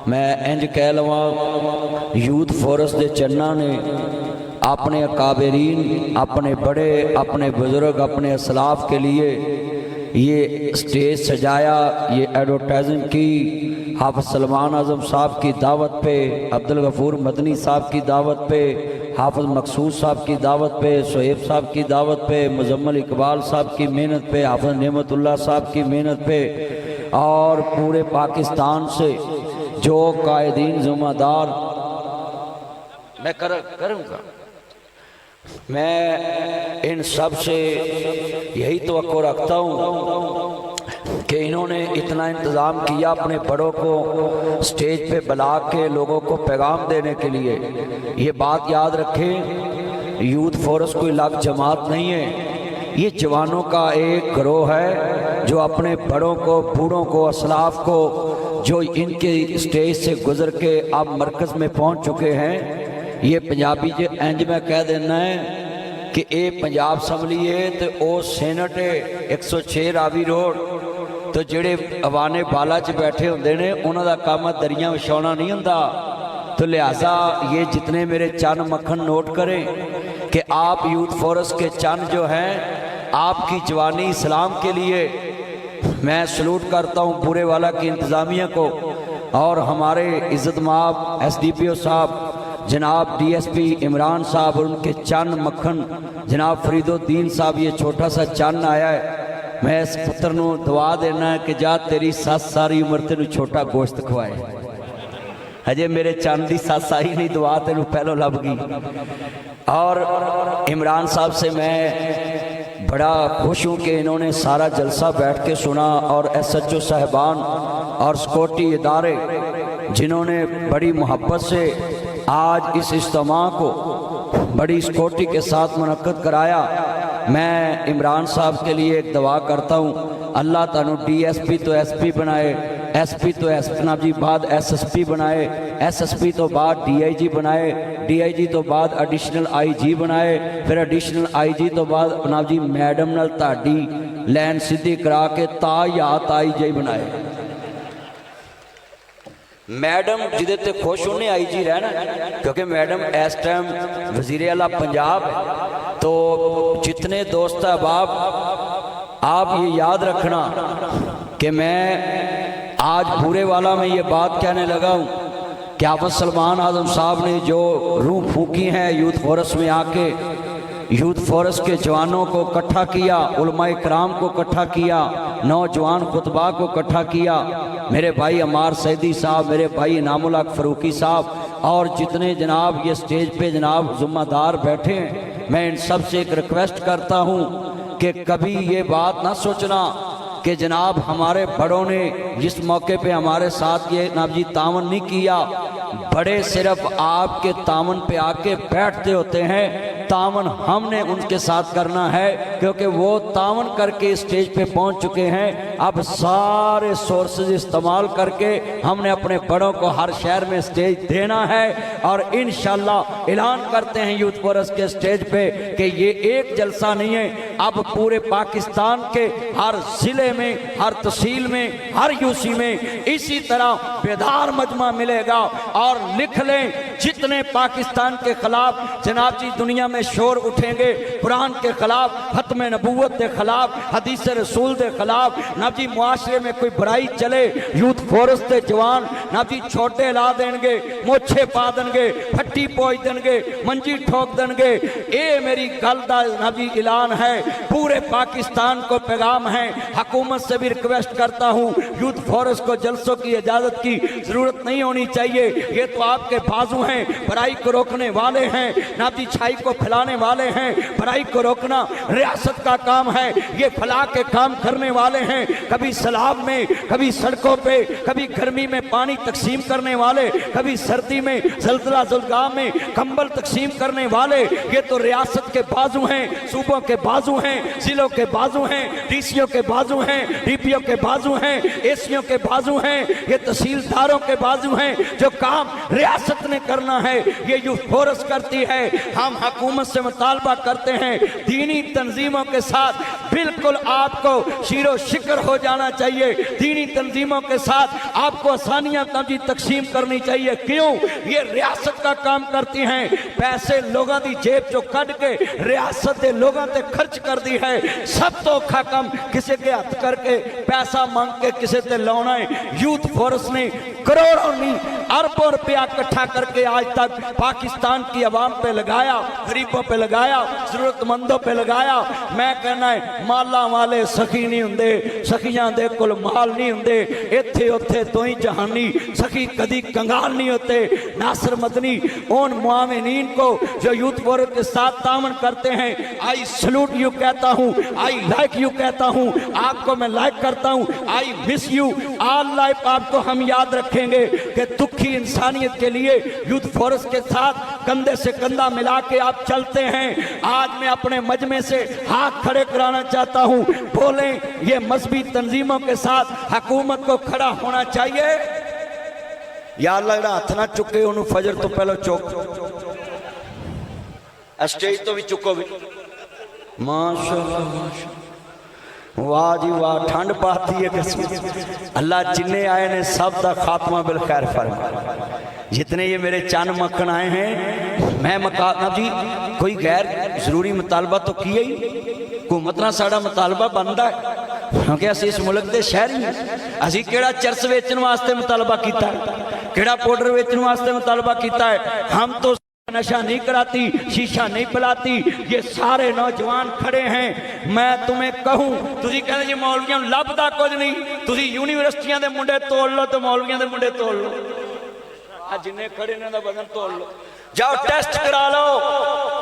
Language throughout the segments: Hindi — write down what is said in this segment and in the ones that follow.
मैं इंज कह लवा यूथ फोरस के चन्ना ने अपने अकाबरीन, अपने बड़े, अपने बुजुर्ग, अपने असलाफ के लिए ये स्टेज सजाया, ये एडवर्टाइजिंग की। हाफ़िज़ सलमान आज़म साहब की दावत पे, अब्दुल गफूर मदनी साहब की दावत पे, हाफ़िज़ मकसूद साहब की दावत पे, शोएब साहब की दावत पे, मुजम्मल इकबाल साहब की मेहनत पे, हाफ़िज़ नेमतुल्लाह साहब की मेहनत पे, और पूरे पाकिस्तान से जो कायदीन ज़िम्मेदार मैं करूँगा, मैं इन सब से यही तवक्को रखता हूँ कि इन्होंने इतना इंतज़ाम किया अपने बड़ों को स्टेज पे बुला के लोगों को पैगाम देने के लिए। ये बात याद रखें, यूथ फोरस कोई अलग जमात नहीं है, ये जवानों का एक गिरोह है जो अपने बड़ों को, बूढ़ों को, असलाफ को, जो इनके स्टेज से गुजर के अब मरकज़ में पहुँच चुके हैं। ये पंजाबी च इंज मैं कह देना है कि ये पंजाब असैम्बली है तो वो सेनेट है 106 रावी रोड। तो जेड़े अवाने बाला च बैठे होंदे ने उन्हां दा काम दरियां विछाउणा नहीं हुंदा। तो लिहाजा ये जितने मेरे चंद मक्खन नोट करें कि आप यूथ फोरस के चंद जो हैं, आपकी जवानी इस्लाम के लिए मैं सलूट करता हूँ पूरे वाला की इंतज़ामिया को, और हमारे इज़्ज़त माब SDPO साहब जनाब DSP इमरान साहब और उनके चंद मक्खन जनाब फरीदुद्दीन साहब, ये छोटा सा चंद आया है। मैं इस पुत्र को दुआ देना है कि जा तेरी सस सारी उम्र तेन छोटा गोश्त खवाए। हजे मेरे चंद की सस आई नहीं, दुआ तेन पहलों लभ गई। और इमरान साहब से मैं बड़ा खुश हूँ कि इन्होंने सारा जलसा बैठ के सुना, और SHO साहबान और सिक्योरिटी इदारे जिन्होंने बड़ी मोहब्बत से आज इस इज्तिमा को बड़ी सिक्योरिटी के साथ मुनक्कद कराया। मैं इमरान साहब के लिए एक दुआ करता हूँ, अल्लाह तानू DSP तो SP बनाए, SP तो जनाब जी बाद SSP बनाए, SSP तो बाद DIG बनाए, DIG तो बाद एडिशनल IG बनाए, फिर एडिशनल IG तो बाद जनाब जी मैडम नाल ताड़ी लैन सीधी करा के तायात IJ बनाए। मैडम जिदे ते खुश उन्हें IG रहना, क्योंकि मैडम इस टाइम वजीर आला पंजाब है। तो जितने दोस्त अहबाब, आप ये याद रखना कि मैं आज बुरे वाला में ये बात कहने लगा हूँ कि हाफ़िज़ सलमान आज़म साहब ने जो रूह फूकी है यूथ फोरस में आके, यूथ फोरस के जवानों को इकट्ठा किया, उलमाए कराम को इकट्ठा किया, नौजवान खुतबा को इकट्ठा किया, मेरे भाई अमार सैदी साहब, मेरे भाई इनामुल हक फ़रूकी साहब, और जितने जनाब ये स्टेज पे जनाब ज़िम्मेदार बैठे हैं, मैं इन सब से एक रिक्वेस्ट करता हूँ कि कभी ये बात ना सोचना कि जनाब हमारे बड़ों ने जिस मौके पे हमारे साथ ये जनाब जी तावन नहीं किया, बड़े सिर्फ आपके तावन पे आके बैठते होते हैं। तावन हमने उनके साथ करना है, क्योंकि वो तावन करके स्टेज पे पहुंच चुके हैं। अब सारे सोर्सेज इस्तेमाल करके हमने अपने बड़ों को हर शहर में स्टेज देना है, और इंशाल्लाह ऐलान करते हैं यूथ फोरस के स्टेज पे कि ये एक जलसा नहीं है, अब पूरे पाकिस्तान के हर जिले में, हर तहसील में, हर UC में इसी तरह बेदार मजमा मिलेगा। और लिख लें, जितने पाकिस्तान के खिलाफ जनाब जी दुनिया में शोर उठेंगे, कुरान के खिलाफ, खत्म नबूवत के खिलाफ, हदीस रसूल के खिलाफ, ना जी मुआशरे में कोई बुराई चले, यूथ फोरस के जवान ना जी छोटे ला देंगे, मोछे पा देंगे, फट्टी पोच देंगे, मंजी ठोक देंगे। ये मेरी गल दा ना जी ऐलान है, पूरे पाकिस्तान को पैगाम है। हुकूमत से भी रिक्वेस्ट करता हूँ, यूथ फोरस को जलसों की इजाजत की जरूरत नहीं होनी चाहिए। ये तो आपके बाजू हैं, बुराई को रोकने वाले हैं, ना जी छाई को फैलाने वाले हैं। बुराई को रोकना रियासत का काम है, ये फला के काम करने वाले हैं। कभी सैलाब में, कभी सड़कों पे, कभी गर्मी में पानी तकसीम करने वाले, कभी सर्दी में ज़ल्ज़ला ज़ुल्ज़ला में कंबल तकसीम करने वाले। ये तो रियासत के बाजू हैं, सूबों के बाजू हैं, जिलों के बाजू हैं, DCO के बाजू हैं, DPO के बाजू हैं, ACO के बाजू हैं, ये तहसीलदारों के बाजू हैं। जो काम रियासत ने करना है ये यूथ फोरस करती है। हम हुकूमत से मुतालबा करते हैं, दीनी तंजीमों के साथ बिल्कुल आपको शीरो शिकर हो जाना चाहिए। दीनी तंजीमों के साथ आपको आसानियां तकसीम करनी चाहिए। क्यों? ये रियासत का काम करती हैं, पैसे लोगों की जेब चो कट के रियासत के लोगों ते खर्च कर दी है। सब तो औखा काम किसी के हाथ करके पैसा मांग के किसी ते लाना है। यूथ फोर्स ने करोड़ों नहीं अरबों रुपया इकट्ठा करके आज तक पाकिस्तान की आवाम पे लगाया, गरीबों पे लगाया, जरूरतमंदों पे लगाया। मैं कहना है माला वाले सखी नहीं होंगे, सखियां दे कोल माल नहीं होंगे। इत्थे उत्थे तो ही जहानी सखी कदी कंगाल नहीं होते। नासिर मदनी उन मुआमिनीन को जो यूथ फोरम के साथ तामन करते हैं, आई सल्यूट यू कहता हूँ, आई लाइक यू कहता हूँ, आपको मैं लाइक करता हूँ, I miss you all life. आपको हम याद रखेंगे कि दुखी इंसानियत के लिए यूथ फोर्स के साथ कंधे से कंधा मिला के आप चलते हैं। आज मैं अपने मजमे से हाथ खड़े कराना चाहता हूं, बोलें ये मजहबी तंजीमों के साथ हुकूमत को खड़ा होना चाहिए। या अल्लाह जेड़ा हाथ ना चुके उन्होंने फजर तो पहले चुक, स्टेज तो भी चुको भी। माशाअल्लाह माशाअल्लाह, वाह जी वाह, ठंड पाती है कसम। अल्लाह जिन्ने आए ने सब का खात्मा बिल खैर फरमा। जितने ये मेरे चंद मक्खन आए हैं, मैं मकाना जी कोई गैर जरूरी मुतालबा तो किया ही, हुकूमत ना साड़ा मुतालबा बनता है क्योंकि असी इस मुल्क के शहरी हैं। असी केड़ा चरस वेचन वास्ते मुतालबा किया है, केड़ा पाउडर वेचन वास्ते मुतालबा किया है। हम तो नशा नहीं कराती, शीशा नहीं पिलाती। ये सारे नौजवान खड़े हैं। मैं तुम्हें कहूं, तुसी कहते जी मौलवियों लभदा कुछ नहीं, तुसी यूनिवर्सिटियां दे मुंडे तोड़ लो तो मौलवियों दे मुंडे तोड़ लो। जिन्ने खड़े ने दा वजन तोड़ लो, जाओ टेस्ट करा लो।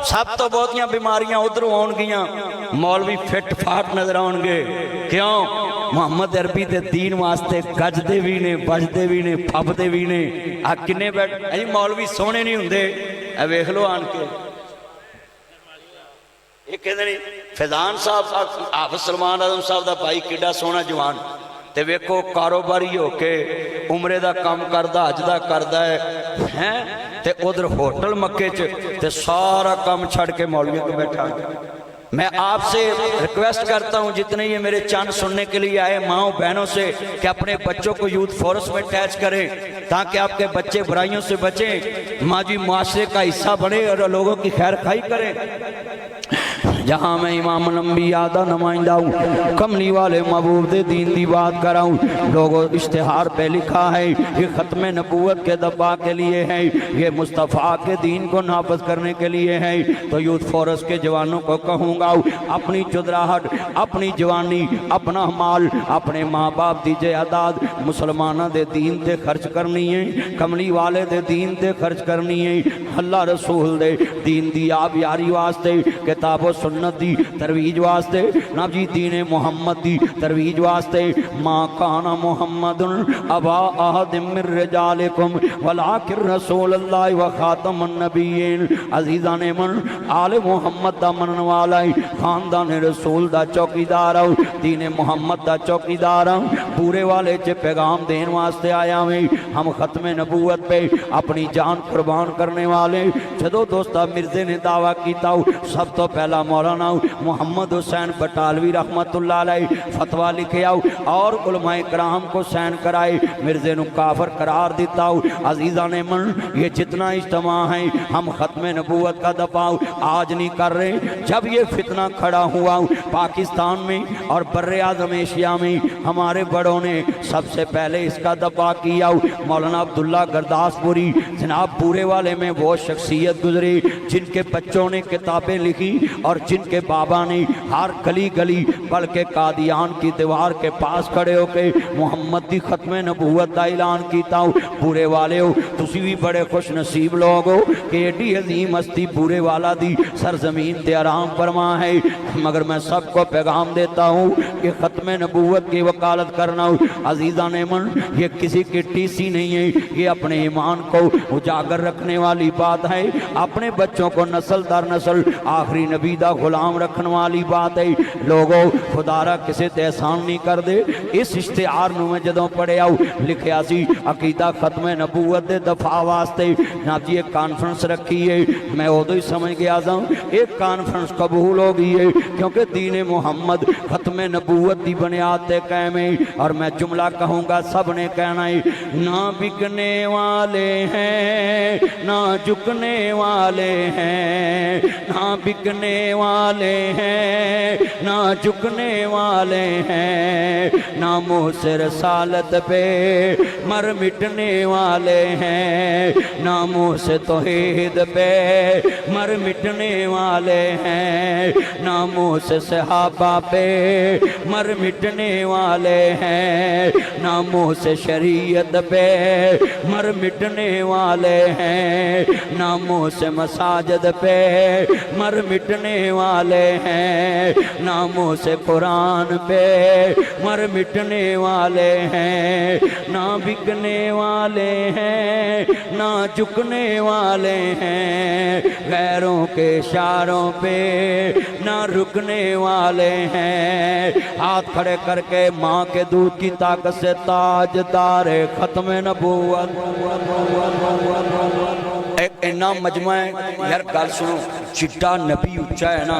सब तो बहुतियां बीमारियां उधरों आउणगियां, मौलवी फिट फाट नजर आउणगे। क्यों? मुहम्मद अरबी दे दीन वास्ते गजदे भी ने, बजदे भी ने, फबदे भी ने। आ किन्ने बैठ मौलवी सोहणे नहीं हुंदे, वेख लो आन के। ये कहते नहीं फैजान साहब हाफिज सलमान आजम साहब का भाई किड्डा सोहना जवान, ते वेखो कारोबारी होके उमरे का काम करदा, हज का करदा है ते उधर होटल मक्के च ते सारा काम छड़ के मौलवी को बैठा। मैं आपसे रिक्वेस्ट करता हूं, जितने ये मेरे चंद सुनने के लिए आए माओ बहनों से, कि अपने बच्चों को यूथ फोर्स में अटैच करें ताकि आपके बच्चे बुराइयों से बचें, माजी मुआशरे का हिस्सा बने और लोगों की खैर खाई करें। जहाँ मैं इमाम लंबिया दा नुमाइंदा हूँ, कमली वाले महबूब दे दीन की बात कराऊँ। लोगों इश्तिहार पे लिखा है ये ख़त्म नबूवत के दब्बा के लिए है, ये मुस्तफ़ा के दीन को नाफज करने के लिए है। तो यूथ फोर्स के जवानों को कहूँगा, अपनी चुदराहट, अपनी जवानी, अपना माल, अपने माँ बाप की जायदाद मुसलमाना दे दीन ते खर्च करनी है, कमली वाले दे दीन ते खर्च करनी है। अल्लाह रसूल दे दीन दी आप यारी वास्ते, किताबो सुन्नत दी तरवीज वास्ते, ना जी दीन मुहम्मद दी तरवीज वास्ते। माँ काना मुहम्मदुन अबा अहदिम मिर रिजालिकुम वलाकिन रसूलुल्लाह व खातमुन नबिय्यीन। अजीज़ान मन आले मुहम्मद दा मनन वाला है, खानदान रसूल दा चौकीदार हूँ, दीन मुहम्मद दा चौकीदार हूँ। पूरे वाले च पैगाम देने वास्ते आया मैं। हम खत्म नबूवत पे अपनी जान कुर्बान करने वाले। जदों दोस्ता मिर्जे ने दावा किया, सब तो पहला मौलाना मोहम्मद हुसैन बटालवी रहमतुल्लाह अलैह फतवा लिखे आओ और उलमाए कराम को सैन कराए, मिर्जे नु काफर करार दिता। अजीज़ा ने मन ये जितना इज्तिमा है हम खत्म नबूवत का दबाव आज नहीं कर रहे। जब ये फितना खड़ा हुआ पाकिस्तान में और बर्रे आज़म एशिया में, हमारे बड़ों ने सबसे पहले इसका दबा किया। मौलाना अब्दुल्ला गरदासपुरी जनाब पूरे वाले में वो शख्सियत गुजरी जिनके बच्चों ने किताबें लिखी और जिनके बाबा ने हर गली गली बल्कि कादियान की दीवार के पास खड़े होकर मोहम्मद की खत्म नबूवत का ऐलान किया। पूरे वाले हो तुसी भी बड़े खुश नसीब लोग हो कि एडी अजीम हस्ती पूरे वाला दी सरजमीन ते आराम फरमा है। मगर मैं सबको पैगाम देता हूँ कि खत्म नबूवत की वकालत करना अजीज़ा ने मन ये किसी की टीसी नहीं है, ये अपने ईमान को उजागर रखने वाली बात है। अपने बच्चों को नस्ल दर नस्ल आखिरी नबी दा गुलाम रखने वाली बात है। लोगों खुदारा किसी ते एहसान नहीं कर दे। इस इश्तिहार नूं मैं जदों पढ़िया लिखिया सी अकीदा खत्म नबूवत दे दफा वास्ते ना जी एक कॉन्फ्रेंस रखी है। मैं उदों ही समझ गया था एक कॉन्फ्रेंस कबूल हो गई है, क्योंकि दीन मुहम्मद खत्म नबूवत की बुनियाद ते कायम है। और मैं जुमला कहूँगा सब ने कहना है, ना बिकने वाले हैं ना झुकने वाले हैं, ना बिकने वाले हैं ना झुकने वाले हैं, ना मुँह से रसालत पे मर मिटने वाले हैं, ना मुँह से तौहीद पे मर मिटने वाले हैं, ना मुँह से सहाबा पे मर मिटने वाले हैं, ना मुँह से शरीयत पे मर मिटने वाले हैं, ना मुँह से मसाजिद पे मर मिटने वाले हैं, ना मुँह से कुरान पे मर मिटने वाले हैं, ना बिकने वाले हैं ना झुकने वाले हैं, गैरों के इशारों पे ना रुकने वाले हैं। हाथ खड़े करके माँ के दूध की ताकत से ताजदार खत्म नबूवत। एक इन्ना मजमा है यार, गल सुनो, चिट्टा नबी उच्चा है ना,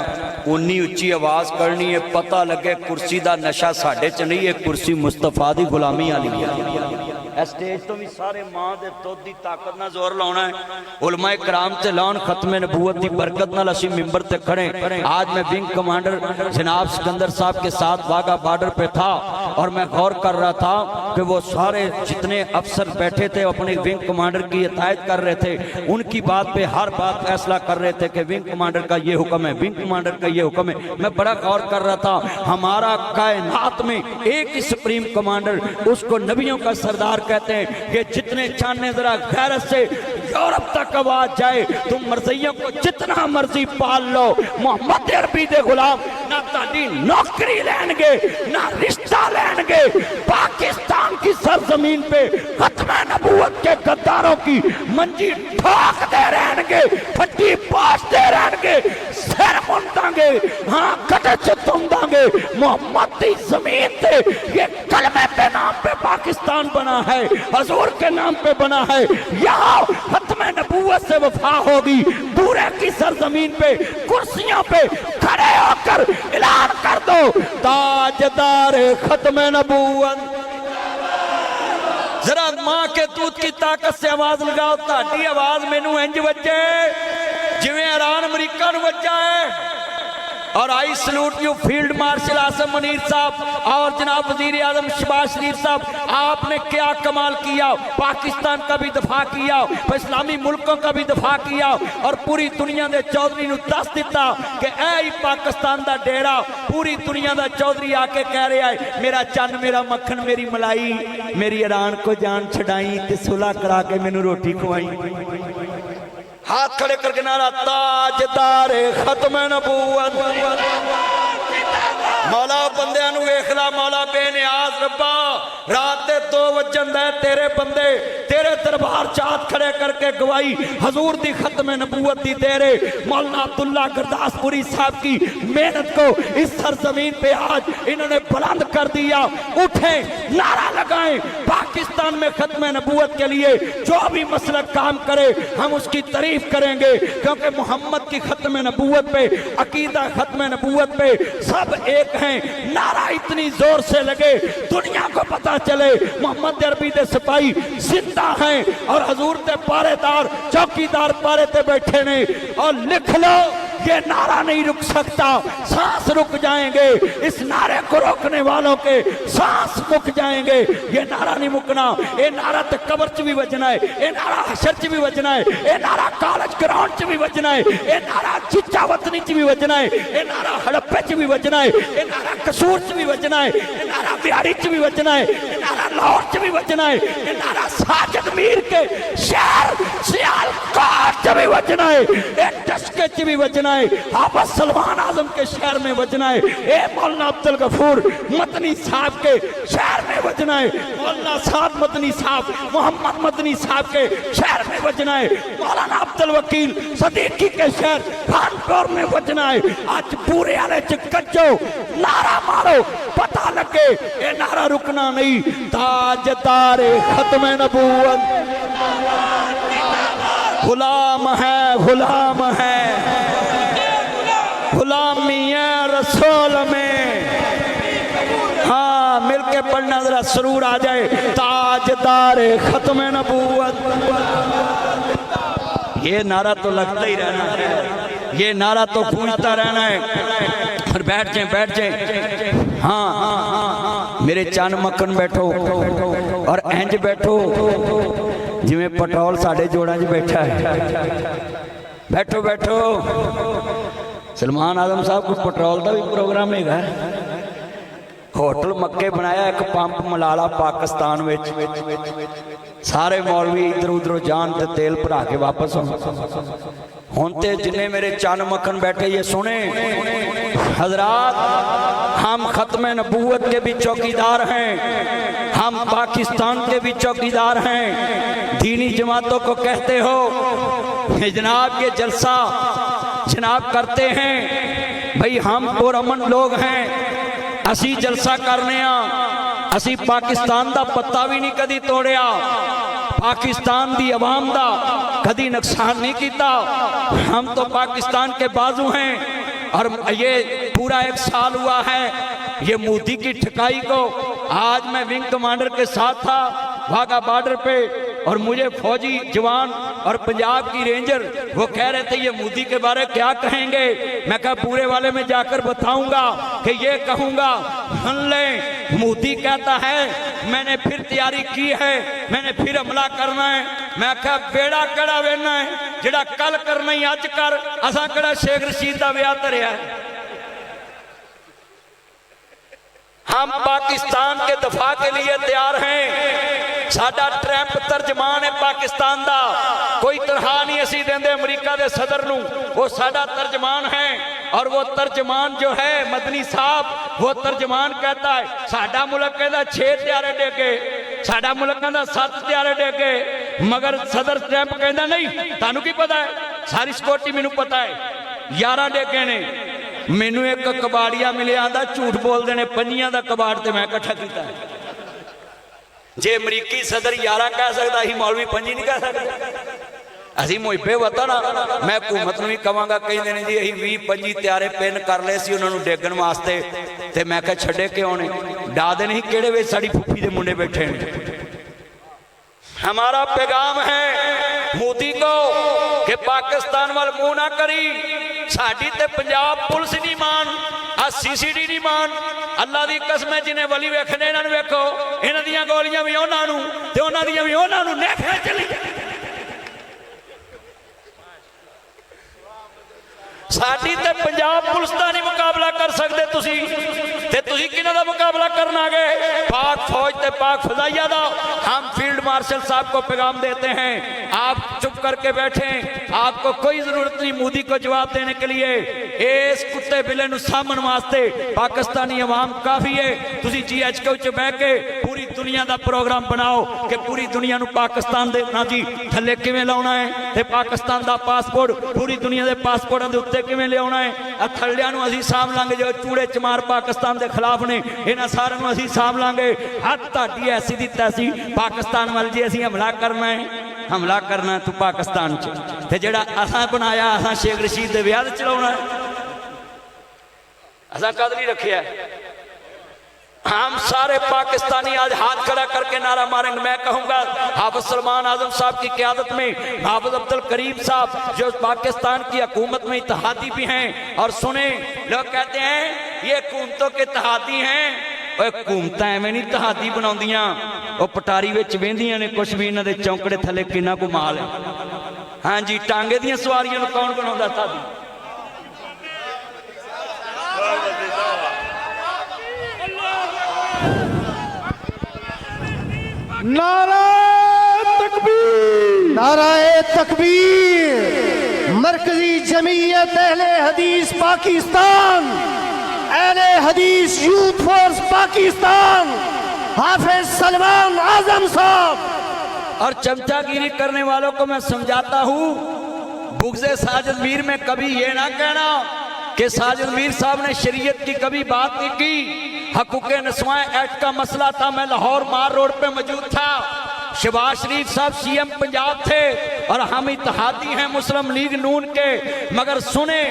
उन्नी उच्ची आवाज करनी है, पता लगे कुर्सी का नशा साढ़े च नहीं है, कुर्सी मुस्तफा की गुलामी वाली है। स्टेज तो भी सारे मां दे दुध की ताकत ना जोर लाना है, उलमा कराम ते लाउन खत्म नबूवत की बरकत नाल असीं मिंबर ते खड़े। आज मैं विंग कमांडर जनाब सिकंदर साहब के साथ वाघा बॉर्डर पे था और मैं गौर कर रहा था कि वो सारे जितने अफसर बैठे थे अपने विंग कमांडर की हिदायत कर रहे थे, उनकी बात पे हर बात फैसला कर रहे थे कि विंग कमांडर का ये हुक्म है, विंग कमांडर का ये हुक्म है। मैं बड़ा गौर कर रहा था, हमारा कायनात में एक ही सुप्रीम कमांडर, उसको नबियों का सरदार कहते हैं, कि जितने चाहने जरा गैरत से यूरोप तक आवाज जाए, तुम मर्जियों को जितना मर्जी पाल लो, मोहम्मद अरबी दे गुलाम ना ताली नौकरी लेंगे ना रिश्ता लेंगे, पाकिस्तान की सरजमीन पे खत्म नबूवत के गद्दारों की मंजी ठोकते रहेंगे, फट्टी पासते रहेंगे, सिर मुंडांगे, हाँ कटे चुम दांगे। मोहम्मद की जमीन पे ये कलमे पे नाम पे पाकिस्तान बना है, हजूर के नाम पे बना है, यहाँ खत्म नबूवत से वफा होगी। पूरे की सरजमीन पे कुर्सियों पे खड़े होकर ऐलान कर दो, ताजदार खत्म नबूवत। जरा मां के दूध की ताकत से आवाज लगाओ, ताड़ी आवाज मैनू इंज वजे जिवें ईरान अमरीका नूं वजा है। और I salute you field marshal Asim Munir साहब और जनाब वजीर आजम शहबाज शरीफ साहब, आपने क्या कमाल किया, पाकिस्तान का भी दफा किया, इस्लामी मुल्कों का भी दफा किया और पूरी दुनिया के चौधरी नूं दस दिता कि ऐ पाकिस्तान का डेरा। पूरी दुनिया का चौधरी आके कह रहा है, मेरा चन्न मेरा मक्खन मेरी मलाई, मेरी ईरान को जान छड़ाई ते सुलह करा के मैनू रोटी खुआई। हाथ खड़े करके नारा ताजदार खत्म नबूवत। मौला बंदियां नूं वेख ला, मौला बेनियाज रब्बा, रात दे 2 वजन दे तेरे बंदे तेरे दरबार चात खड़े करके गवाही हजूर दी खत्म नबूवत दी दे रहे। मौलाना अब्दुल्ला गुरदासपुरी साहब की मेहनत को इस सरजमीन पे आज इन्होंने बुलंद कर दिया। उठे नारा लगाएं, पाकिस्तान में खत्म नबूवत के लिए जो भी मसलक काम करे हम उसकी तारीफ करेंगे, क्योंकि मोहम्मद की खत्म नबूवत पे, अकीदा खत्म नबूवत पे सब एक हैं। नारा इतनी जोर से लगे दुनिया को पता चले मोहम्मद अरबी दे सिपाही जिंदा हैं और हजूर ते पहरेदार चौकीदार पहरे ते बैठे ने। और लिख लो, ये नारा नहीं रुक सकता, सांस रुक जाएंगे, इस नारे को रोकने वालों के सांस रुक जाएंगे। ये नारा नहीं मुकना, ये नारा तो कबर च भी बजना है, ये नारा हशर च भी बजना है, ये नारा कॉलेज ग्राउंड च भी बजना है, ये नारा चिच्चा वतनी च भी बजना है, ये नारा हड़प्पे च भी बजना है, ये नारा कसूर च भी बजना है, ये नारा बिहारी च भी बजना है, ये नारा लाहौर च भी बजना है, ये नारा साजिद मीर के शहर सियालकोट च भी बजना है, एक टस्के च भी बजना है, हाफिज सलमान आजम के शहर में बजना है, ए मौलाना अब्दुल गफूर मदनी साहब के शहर में बजना है, मौलाना साद मदनी साहब मोहम्मद मदनी साहब के शहर में बजना है, मौलाना अब्दुल वकील सदीकी के शहर कानपुर में बजना है। आज पूरे आले च कच्चो नारा मारो, पता लगे ये नारा रुकना नहीं। ताजदारे खत्म नबूवत गुलाम है, गुलाम है, गुलामी है रसूल में। हाँ मिलके पढ़ना जरा सरूर आ जाए। ताजदारे खत्म नबूवत, ये नारा तो लगता ही रहना है, ये नारा तो गूंजता रहना है। और बैठ जाए, बैठ जाए। हाँ मेरे चन मक्खन बैठो और इंज बैठो जिमें पटौल साढ़े जोड़ा च बैठा है। बैठो बैठो। सलमान आजम साहब को पटौल का भी प्रोग्राम है। होटल मक्के बनाया एक पंप मलाला पाकिस्तान में, सारे मौलवी इधर उधरों जान ते तेल भरा के वापस होते। जिन्हें मेरे चन मक्खन बैठे ये सुने हजरात, हम खत्म नबूवत के भी चौकीदार हैं, हम पाकिस्तान के भी चौकीदार हैं। दीनी जमातों को कहते हो जनाब ये जलसा जनाब करते हैं, भाई हम पुरअमन लोग हैं, असी जलसा करने असी पाकिस्तान दा पत्ता भी नहीं कदी तोड़िया, पाकिस्तान दी अवाम दा कदी नुकसान नहीं किया। हम तो पाकिस्तान के बाजू हैं। और ये पूरा 1 साल हुआ है ये मोदी की ठिकाई को। आज मैं विंग कमांडर के साथ था वाघा बॉर्डर पे, और मुझे फौजी जवान और पंजाब की रेंजर वो कह रहे थे ये मोदी के बारे में क्या कहेंगे। मैं कहा पूरे वाले में जाकर बताऊंगा कि ये कहूंगा सुन ले, मोदी कहता है मैंने फिर तैयारी की है, मैंने फिर हमला करना है। मैं कहा बेड़ा कड़ा वेना है, जेड़ा कल करना ही अज कर। असा कड़ा शेख रशीद का ब्याह धरिया है। हम पाकिस्तान के दफा के लिए तैयार हैं। साडा ट्रैंप तर्जमान है पाकिस्तान दा, कोई तनखा नहीं असी देंदे अमरीका के सदर नूं, वो साडा तर्जमान है। और वो तर्जमान जो है मदनी साहब, वो तर्जमान कहता है साडा मुल्क कहता 6 त्यारे डेगे, साडा मुल्क कहता 7 त्यारे डेगे, मगर सदर ट्रैंप कहता नहीं तानू की पता है, सारी सिक्योरिटी मैनू पता है 11 डेगे ने। मैनू एक कबाड़िया मिले आंदा झूठ बोलते हैं 5 का कबाड़ ते मैं इकट्ठा किया। जे अमरीकी सदर 11 कह सकता ही मौलवी 5 नहीं कह सकते। असी मुहिबे वतन, मैं हुकूमत भी कहांगा कई दिन जी अं 20-25 त्यारे पिन कर ले उन्होंने डेगन वास्ते, ते मैं कहा छड़े क्यों ने डा दे नहीं केड़े वे साड़ी फुफी के मुंडे बैठे हैं। हमारा पैगाम है मोदी को कि पाकिस्तान वाल मुंह ना करी, साड़ी ते पंजाब पुलिस नहीं मान, CCD नहीं मान। अल्लाह की कसम है जिन्हें वली वेखने इन्होंने वेखो, इन्हों दी गोलियां भी उन्होंने ते उन्हों दी भी उन्होंने नेफे चली। साड़ी ते पंजाब पुलिस का नहीं मुकाबला कर सकते तुसी, ते तुसी किन्हां दा मुकाबला करना गए? पाक फौज ते पाक फजाइया दा। हम फील्ड मार्शल साहब को पैगाम देते हैं, आप चुप करके बैठें, आपको कोई जरूरत नहीं मोदी को जवाब देने के लिए। इस कुत्ते बिले नूं सामन वास्ते पाकिस्तानी अवाम काफ़ी है। तुसी GHQ च बह के पूरी दुनिया का प्रोग्राम बनाओ कि पूरी दुनिया नूं पाकिस्तान दे ना जी थल्ले किवें लाउणा है, ते पाकिस्तान का पासपोर्ट पूरी दुनिया के पासपोर्टों के उत्ते किवें लियाउणा है। थल्लियां नूं असीं साम लांगे जो चूड़े चमार पाकिस्तान के खिलाफ ने, इन्हां सारिआं नूं असीं साम लांगे। हद तुहाडी ऐसी दी तैसी पाकिस्तान वाल जी असीं हमला करना है, हमला करना तू पाकिस्तान च, ते जेड़ा असां बनाया असां शेख रशीद दे विआह चलाउणा है, असां कद नहीं रखिया। हम सारे पाकिस्तानी आज हाथ खड़ा करके नारा मारेंगे। मैं कहूंगा हाफिज सलमान आजम साहब की क़यादत में हाफिज अब्दुल करीम साहब जो पाकिस्तान की हुकूमत में इत्तेहादी भी हैं, और सुने लोग कहते हैं ये हुकूमतों के इत्तेहादी हैं, हुकूमत एवं नहीं इत्तेहादी बनाउंदियां, वो पटारी विच वेंदियां ने कुछ भी इन्हां दे चौंकड़े थले किन्ना को माल है। हाँ जी, टांगे दियां सवारियां नूं कौन बनाउंदा इत्तेहादी? नारा तकबीर, नाराए तकबीर। जमीयत अहले हदीस पाकिस्तान, अहले हदीस यूथ फोर्स पाकिस्तान, हाफिज सलमान आजम साहब। और चमचागिरी करने वालों को मैं समझाता हूं, बुग़्ज़े साजिद मीर में कभी ये ना कहना कि साजिद मीर साहब ने शरीयत की कभी बात नहीं की। हकूक़े नस्वां एक्ट का मसला था, मैं लाहौर मार रोड पे मौजूद था। शहबाज शरीफ साहब सीएम पंजाब थे और हम इत्तेहादी हैं मुस्लिम लीग नून के, मगर सुने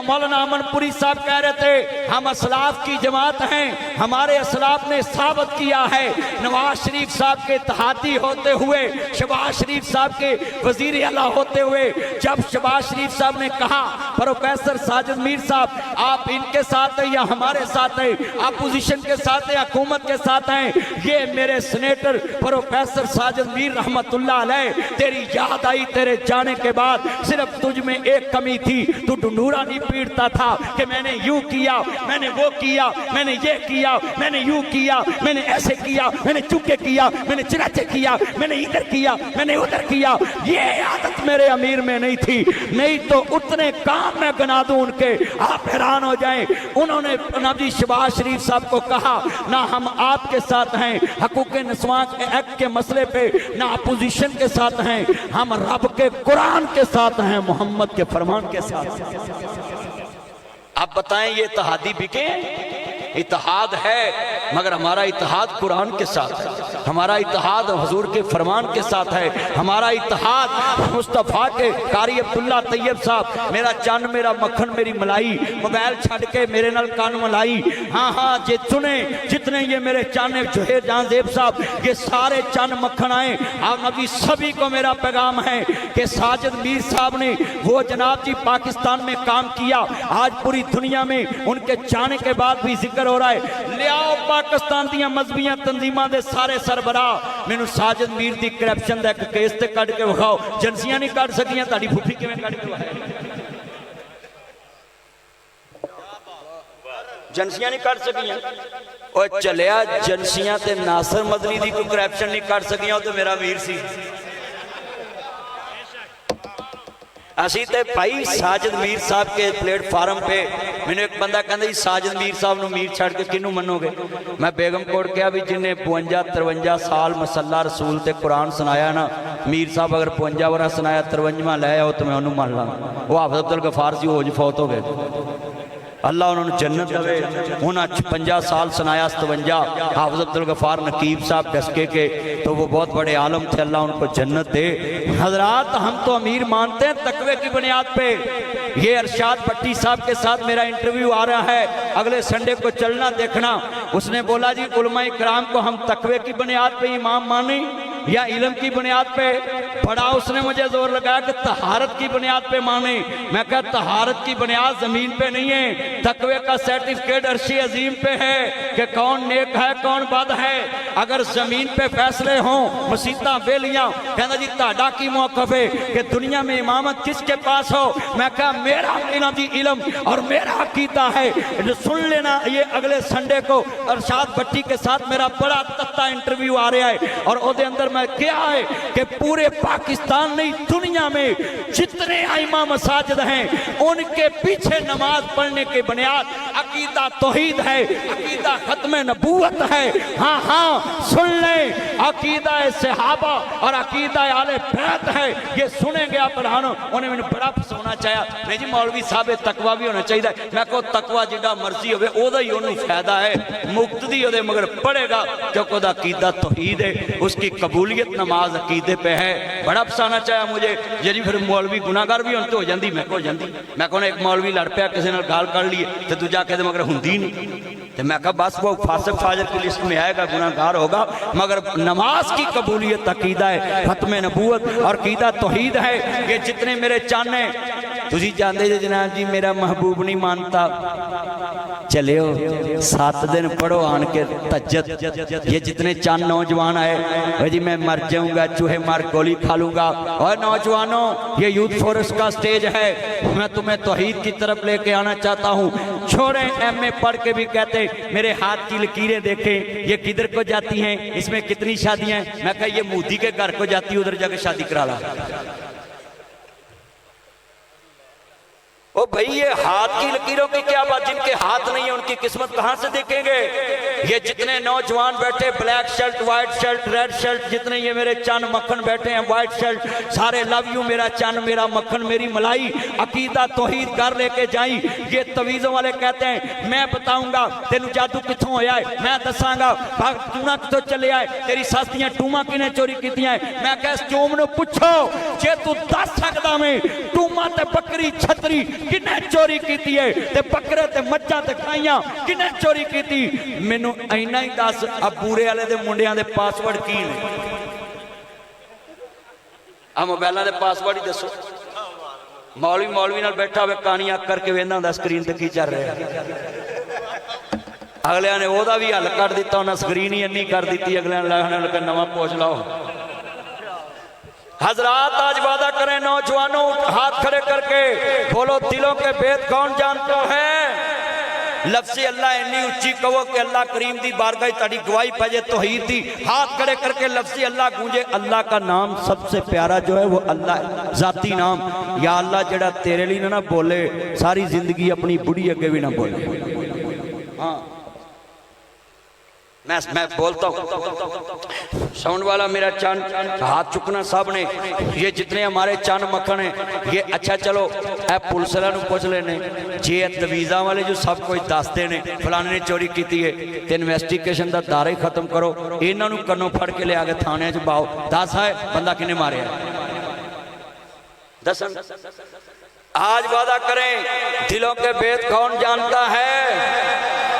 मौलाना अमनपुरी साहब कह रहे थे हम असलाफ की जमात हैं। हमारे असलाफ ने साबित किया है, नवाज शरीफ साहब के इत्तेहादी होते हुए, शहबाज शरीफ साहब के वजीर आला होते हुए, जब शहबाज शरीफ साहब ने कहा प्रोफेसर साजिद मीर साहब आप इनके साथ हैं या हमारे साथ हैं, अपोजिशन के साथ हैं, हुकूमत के साथ हैं, ये मेरे सेनेटर प्रोफेसर साजिद मीर रहमतुल्लाह अलैह, तेरी याद आई तेरे जाने के बाद, सिर्फ तुझ में एक कमी थी, तू ढूंढूरा नहीं पीटता था कि मैंने यूं किया, मैंने वो किया, मैंने ये किया, मैंने यूं किया, मैंने ऐसे किया, मैंने चुके किया, मैंने चिराचे किया, मैंने इधर किया, मैंने उधर किया। ये आदत मेरे अमीर में नहीं थी, नहीं तो उतने काम मैं गिना दूं उनके, आप हैरान हो जाएं। उन्होंने नबी शहबाज शरीफ साहब को कहा ना हम आपके साथ हैं हकूक़े नस्वां एक्ट के मसले पे, ना अपोजिशन के साथ हैं, हम रब के कुरान के साथ हैं, मोहम्मद के फरमान के साथ। आप बताएं ये इत्तेहादी बिके? इत्तेहाद है मगर हमारा इत्तेहाद कुरान के साथ है, हमारा इत्तेहाद हुजूर के फरमान के साथ है, हमारा इत्तेहाद मुस्तफ़ा के कारी अब्दुल्ला तैयब साहब, मेरा चन्न मेरा मक्खन मेरी मलाई, मोबाइल छड़ के मेरे नाल कान मलाई। हाँ हाँ जे सुने जितने ये मेरे चन्न जोहेर जहां ज़ेब साहब, ये सारे चन्न मक्खन आए। आप नबी सभी को मेरा पैगाम है कि साजिद मीर साहब ने वो जनाब जी पाकिस्तान में काम किया, आज पूरी दुनिया में उनके जाने के बाद भी जिक्र हो रहा है। ले आओ पाकिस्तान दियां मजहबी तंजीमां दे सारे सरबराह, मैनू साजिद मीर दी करप्शन दा एक केस ते कढ के विखाओ। एजेंसियां नहीं कढ सकियां, तुहाडी फुफी किवें कढ के विखाए? एजेंसियां नहीं कढ सकियां। ओए चलिया एजेंसियां ते नासिर मदनी दी कोई करप्शन नहीं कढ सकियां, तो मेरा वीर सी। असी तो भाई साजिद मीर साहब के प्लेटफार्म पे मैंने एक बंदा कहता साजिद मीर साहब ने मीर छड़ के किनू मनोगे? मैं बेगमकोट कहा भी जिन्हें 52-53 साल मसला रसूल ते कुरान सुनाया ना, मीर साहब अगर 52 वारा सुनाया 53वां लै आओ तो मैं उन्होंने मान ला। वो हाफिज़ अब्दुल गफार जी हो जी फौत हो गए, अल्लाह उन्होंने जन्नत दे। उन्होंने 50 साल सुनाया 57। हाफिज़ अब्दुल गफार नकीब साहब डस्के के, तो वो बहुत बड़े आलम थे, अल्लाह उनको जन्नत दे। हजरात हम तो अमीर मानते हैं तकवे की बुनियाद पे। ये अरशाद भट्टी साहब के साथ मेरा इंटरव्यू आ रहा है, अगले संडे को चलना देखना। उसने बोला जी उलमा इकराम को हम तकवे की बुनियाद पे इमाम माने या इल्म की बुनियाद पे? बड़ा उसने मुझे जोर लगाया कि तहारत की बुनियाद पे माने। मैं कहा तहारत की बुनियाद जमीन पे नहीं है, तकवे का सर्टिफिकेट अर्शी अजीम पे है कि कौन नेक है कौन बद है। अगर जमीन पे फैसले हों मसीता बेलियां, कहना जी ताड़ा की मौकफ है कि दुनिया में इमामत किसके पास हो? मैं कहा मेरा इल्म जी इल्म और मेरा अकीदा है। सुन लेना ये अगले संडे को अरशाद भट्टी के साथ मेरा बड़ा तत्ता इंटरव्यू आ रहा है, और उसके अंदर मैं क्या है कि पूरे पाकिस्तान नहीं दुनिया में जितने आइमा मसाजिद हैं उनके पीछे नमाज पढ़ने की बुनियाद अकीदा तौहीद है, अकीदा खत्म नबूवत है। हाँ हाँ सुन लें, अकीदा सहाबा और अकीदा आले बैत है। ये सुनेंगे आप रहनो। उन्हें मैंने बड़ा फसाना चाहा, नहीं जी मौलवी साहब तकवा भी होना चाहिए। मैं को तकवा जितना मर्जी हो ओदा ही उन्हें फायदा है, मुक्तदी ओदे मगर पढ़ेगा क्योंकि ओदा अकीदा तौहीद है, उसकी कबूलियत नमाज अकीदे पे है। बड़ा फसाना चाहा मुझे जी फिर मौलवी गुनाहगार भी हो जाती। मैं को जाती मैं को एक मौलवी लड़ पाया किसी ने गाल कर ली तो दूजा कहते मगर होंगी नहीं, तो मैं कहा बस वो फासिक फाजिर की लिस्ट में आएगा, गुनाहगार होगा, मगर नमाज की कबूलियत अकीदा है, खत्म नबूवत और अकीदा तौहीद है। ये जितने मेरे चाने तुझी जानते जे जनाब जी मेरा महबूब नहीं मानता, चलियो 7 दिन पढ़ो आन के तज्जत। ये जितने चांद नौजवान आए जी मैं मर जाऊंगा, चूहे मार गोली खा लूंगा। और नौजवानों ये यूथ फोरस का स्टेज है, मैं तुम्हें तौहीद की तरफ लेके आना चाहता हूँ। छोड़े MA पढ़ के भी कहते मेरे हाथ की लकीरें देखें ये किधर को जाती हैं, इसमें कितनी शादियां हैं। मैं कहा ये मोदी के घर को जाती है, उधर जाके शादी करा ला। ओ भाई ये हाथ की लकीरों की क्या बात, जिनके हाथ नहीं है उनकी किस्मत कहां से देखेंगे। ये जितने नौजवान बैठे black shirt white shirt red shirt, जितने ये मेरे चन मक्खन बैठे हैं व्हाइट शर्ट, सारे लव यू मेरा चन मेरा मक्खन मेरी मलाई, अकीदा तौहीद घर लेके जाई। ये तवीज़ों वाले कहते हैं मैं बताऊंगा तेन जादू कितों होया है, मैं दसांगा टूना कितों चले आए, तेरी सस दियां टूमा किने चोरी कीतियां है। मैं कह चोम नूं पुछो जे तू दस सकदा मैं टूमा ते बकरी छतरी किने चोरी कीती है, ते बकरे ते मज्जां ते गाइयां किने चोरी कीती, मैनू इन्ना ही दस। अब बूरे वाले दे मुंडियां दे पासवर्ड की ने, आ मोबाइलां दे पासवर्ड ही दसो। मौलवी नाल बैठा हुए कहानी अक करके वेंदा हुंदा स्क्रीन ते की चल रहा है, अगलियां ने ओहदा भी हल कर दिता, उन्हें स्क्रीन ही इन्नी कर दी, अगलियां ने नवां पोछ लाओ। हजरात आज वादा करें नौजवानों, हाथ खड़े करके बोलो दिलों के भेद कौन जानता है। लफ्ज़ अल्लाह इन्नी उच्ची कहो कि अल्लाह करीम दी बारगाह ताड़ी गवाही पजे तौहीद दी। हाथ खड़े करके लफ्ज़ अल्लाह गूंजे। अल्लाह का नाम सबसे प्यारा जो है वो अल्लाह, जाती नाम। या अल्लाह जड़ा तेरे लिए ना बोले सारी जिंदगी अपनी बुढ़ी अगे भी ना बोले। हाँ मैं बोलता हूँ साउंड वाला मेरा चान हाथ चुकना सब ने, ये जितने हमारे चान मक्खन है ये अच्छा चलो ए पुलिस वालों पूछ लेने, जे तवीज़ा वाले जो सब कुछ दसते ने फलाने ने चोरी की है तो इन्वेस्टिगेशन का दायरा ही खत्म करो, इन्हों कन्नों फड़ के लिया के थाने च पाओ, दस है बंदा किने मारे दस। आज वादा करें दिलों के भेद कौन जानता है।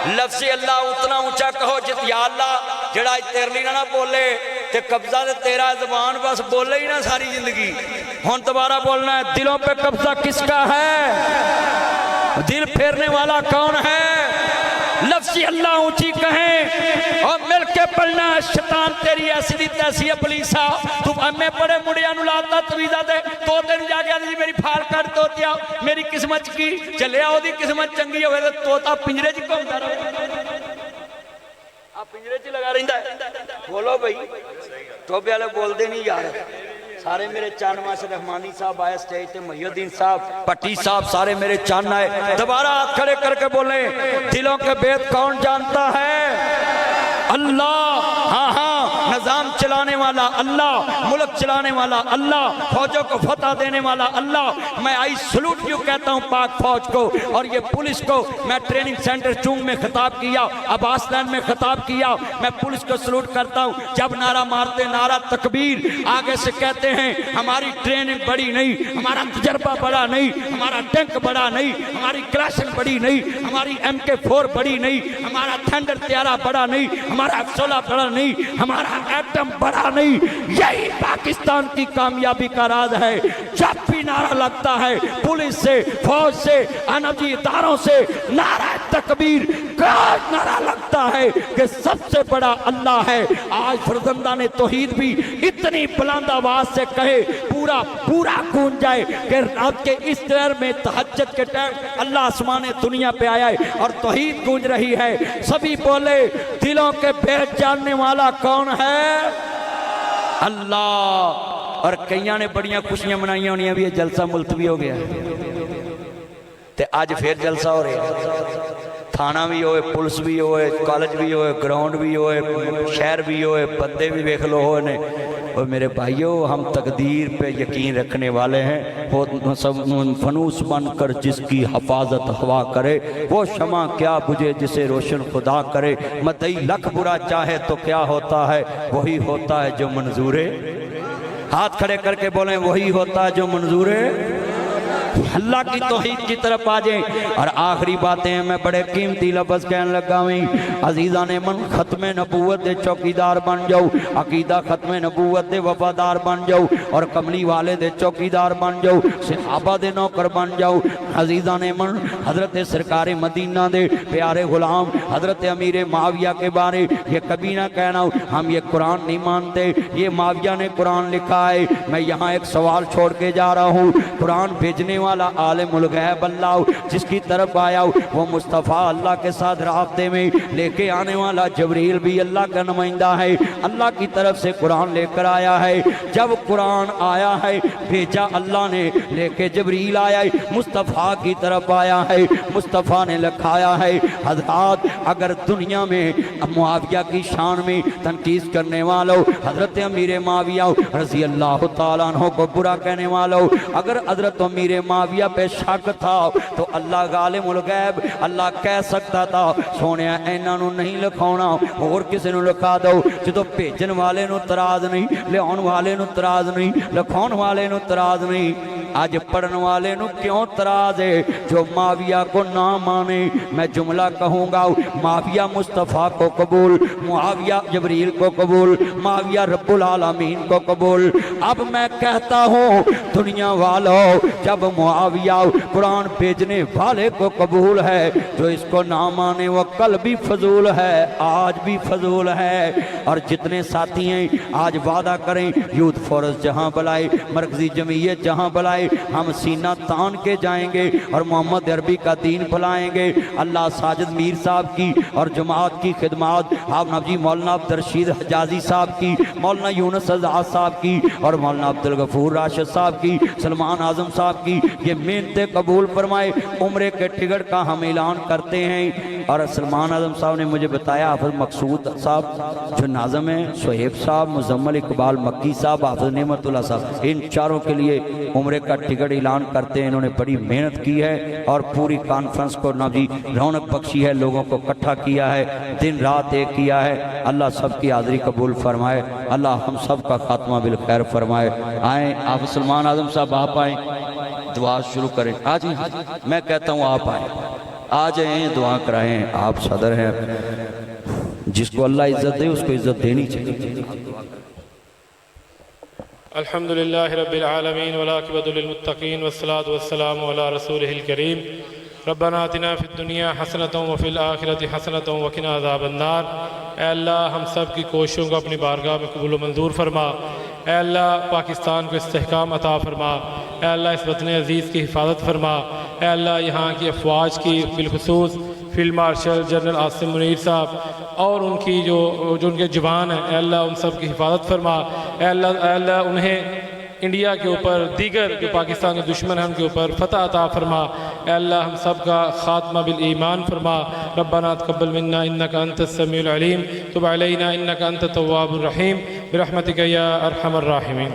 लफ्ज़ अल्लाह उतना ऊंचा कहो जित या अल्लाह जड़ा तेरे लिए ना बोले ते कब्जा ते तेरा ज़बान बस बोले ही ना सारी जिंदगी। हुन दोबारा बोलना है, दिलों पे कब्जा किसका है, दिल फेरने वाला कौन है। लफ्ज़ अल्लाह ऊंची कहें और मिल के पढ़ना है। शैतान तेरी ऐसी दी तैसी पुलिसा तू मैं बड़े मुंडिया लाता तवीज़ा दे तो दिन जाके जी मेरी फाल कट तोतिया मेरी किस्मत की चलिया ओदी किस्मत चंगी होवे तो तोता पिंजरे च घूमता रहे, आ पिंजरे च लगा रहिंदा है। बोलो भाई टोबे वाले बोलते नहीं यार, सारे मेरे चन माशर रहमानी साहब आए स्टेज पे, मुहिउद्दीन साहब पट्टी साहब सारे मेरे चन आए। दोबारा हाथ खड़े करके बोले दिलों के भेद कौन जानता है। अल्लाह, हाँ हाँ, निजाम चलाने वाला अल्लाह, मुल्क चलाने वाला अल्लाह, फौजों को फतह देने वाला अल्लाह। मैं आई सलूट यू कहता हूँ पाक फौज को और ये पुलिस को। मैं ट्रेनिंग सेंटर चूंग में खिताब किया, अब्बास लैंड में खिताब किया, मैं पुलिस को सलूट करता हूँ। जब नारा मारते नारा तकबीर, आगे से कहते हैं हमारी ट्रेनिंग बड़ी नहीं, हमारा तजर्बा बड़ा नहीं, हमारा टैंक बड़ा नहीं, हमारी क्लाशन बड़ी नहीं, हमारी MK4 बड़ी नहीं, हमारा थंडर त्यारा बड़ा नहीं, हमारा F16 बड़ा नहीं, हमारा एटम बड़ा नहीं। यही पाकिस्तान की कामयाबी का राज है। जब भी नारा लगता है पुलिस से, फौज से, अनजी इदारों से नारा तकबीर का नारा लगता है कि सबसे बड़ा अल्लाह है। आज फरजंदा ने तौहीद भी इतनी बुलंद आवाज से कहे पूरा पूरा गूंज जाए कि रात के इस दर में तहज्जुद के टाइम अल्लाह आसमान दुनिया पे आया है और तौहीद गूंज रही है। सभी बोले दिलों के भेद जानने वाला कौन है, अल्लाह। और कईयां ने बड़ियां खुशियां मनाई होनी भी, जलसा मुलतवी हो गया ते आज फिर जलसा हो रहा है। थाना भी होए, पुलिस भी होए, कॉलेज भी होए, ग्राउंड भी होए, शहर भी होए, बंदे भी वेख लो हो ने। और मेरे भाइयों हम तकदीर पे यकीन रखने वाले हैं। वो सब फनूस बनकर जिसकी हफाजत हवा करे, वो शमा क्या बुझे जिसे रोशन खुदा करे। मदई लख बुरा चाहे तो क्या होता है, वही होता है जो मंजूरे। हाथ खड़े करके बोले वही होता है जो मंजूरे अल्लाह की तौहीद की तरफ आ जाए। और आखिरी बातें मैं बड़े कीमती लफ्ज़ कहने लगा हुई। अजीज़ा ने मन खत्म नबूवत दे चौकीदार बन जाओ, अकीदा खत्म नबूवत दे वफादार बन जाओ और कमली वाले दे चौकीदार बन जाओ, सहाबा दे नौकर बन जाओ। अजीज़ा ने मन हजरत सरकार मदीना दे प्यारे गुलाम हजरत अमीर माविया के बारे ये कभी ना कहना हम ये कुरान नहीं मानते, ये माविया ने कुरान लिखा है। मैं यहाँ एक सवाल छोड़ के जा रहा हूँ, कुरान भेजने वाला आलिमुल गैब अल्लाह, जिसकी तरफ आया वो मुस्तफ़ा अल्लाह के साथ राब्ते में लेके आने वाला जबरील भी अल्लाह का नुमाइंदा है, अल्लाह की तरफ से कुरान लेकर आया है। जब कुरान आया है भेजा अल्लाह ने लेके, जबरील आया है मुस्तफ़ा की तरफ आया है, मुस्तफ़ा ने लिखाया है। हज़रात अगर दुनिया में मुआविया की शान में तनकीस करने वालों, हज़रत अमीर मुआविया रज़ी अल्लाह तआला अन्हु को बुरा कहने वालों, अगर हज़रत अमीर मुआविया पे शक था तो अल्लाह गालिमुल गैब अल्लाह कह सकता था सोने इन्हों नहीं लिखाना, होर किसी को लिखा दो। जो भेजन वाले नूं तराज नहीं, लियाउण वाले नूं तराज नहीं, लिखाउण वाले नूं तराज नहीं, आज पढ़न वाले नूं क्यों तराज है? जो मुआविया को ना माने, मैं जुमला कहूँगा, मुआविया मुस्तफ़ा को कबूल, मुआविया जबरील को कबूल, मुआविया रब्बुल आलमीन को कबूल। अब मैं कहता हूँ दुनिया वालों, जब मुआविया कुरान भेजने वाले को कबूल है, जो इसको ना माने वो कल भी फजूल है, आज भी फजूल है। और जितने साथी हैं आज वादा करें, यूथ फोरस जहाँ बुलाए, मरकजी जमीयत जहाँ बुलाए, हम सीना तान के जाएंगे और मोहम्मद अरबी का दीन फैलाएंगे। अल्लाह साजिद मीर साहब की और जमात की खिदमत, आप नबजी मौलाना अब्दुल रशीद हजाजी साहब की, मौलाना यूनुस आज़ाद साहब की और मौलाना अब्दुल गफूर राशिद साहब की, सलमान आजम साहब की, ये मेहनतें कबूल फरमाए। उम्रे के टिकट का हम ऐलान करते हैं। और सलमान आजम साहब ने मुझे बताया हाफिज मकसूद साहब जो नाज़म है, सुहेब साहब, मुजम्मल इकबाल मक्की साहब, हाफिज नेमतुल्लाह साहब, इन चारों के लिए उम्रे का टिकट ऐलान करते हैं। इन्होंने बड़ी मेहनत की है और पूरी कॉन्फ्रेंस को ना भी रौनक बख्शी है, लोगों को इकट्ठा किया है, दिन रात एक किया है। अल्लाह सबकी हाज़िरी कबूल फरमाए, अल्लाह हम सब का खात्मा बिल खैर फरमाए। आए आप सलमान आजम साहब, आप आए, दुआ शुरू करें। आज ही मैं कहता हूँ आप आए, आ जाए, दुआ कराएं। आप सदर हैं, जिसको अल्लाह इज्जत दे उसको इज्जत देनी चाहिए। अल्हम्दुलिल्लाहि रब्बिल आलमीन वल आक़िबतु लिल मुत्तक़ीन वस्सलातु वस्सलामु अला रसूलिहिल करीम। रब्बना आतिना फिद दुनिया हसनतन व फिल आखिरति हसनतन व क़िना अज़ाबन्नार। ऐ अल्लाह हम सब की कोशिशों को अपनी बारगाह में कबूल मंजूर फरमा। ऐ अल्लाह पाकिस्तान को इस्तेहकाम अता फरमा। ऐ अल्लाह इस वतन अज़ीज़ की हिफाजत फरमा। ऐ अल्लाह यहाँ की अफवाज की बिलखुसूस field marshal general Asim Munir साहब और उनकी जो उनके जवान हैं, अल्लाह उन सब की हिफाजत फरमा। अल्लाह उन्हें इंडिया के ऊपर, दीगर जो पाकिस्तान के दुश्मन हैं उनके ऊपर फतह अता फरमा। अल्लाह हम सब का खात्मा बिल ईमान फरमा। रब्बना तक़ब्बल मिन्ना इन्नका अंतस समीउल अलीम, तुब अलैना इन्नका अंतत तव्वाबुर रहीम, बिरहमतिका या अरहमर राहिमीन।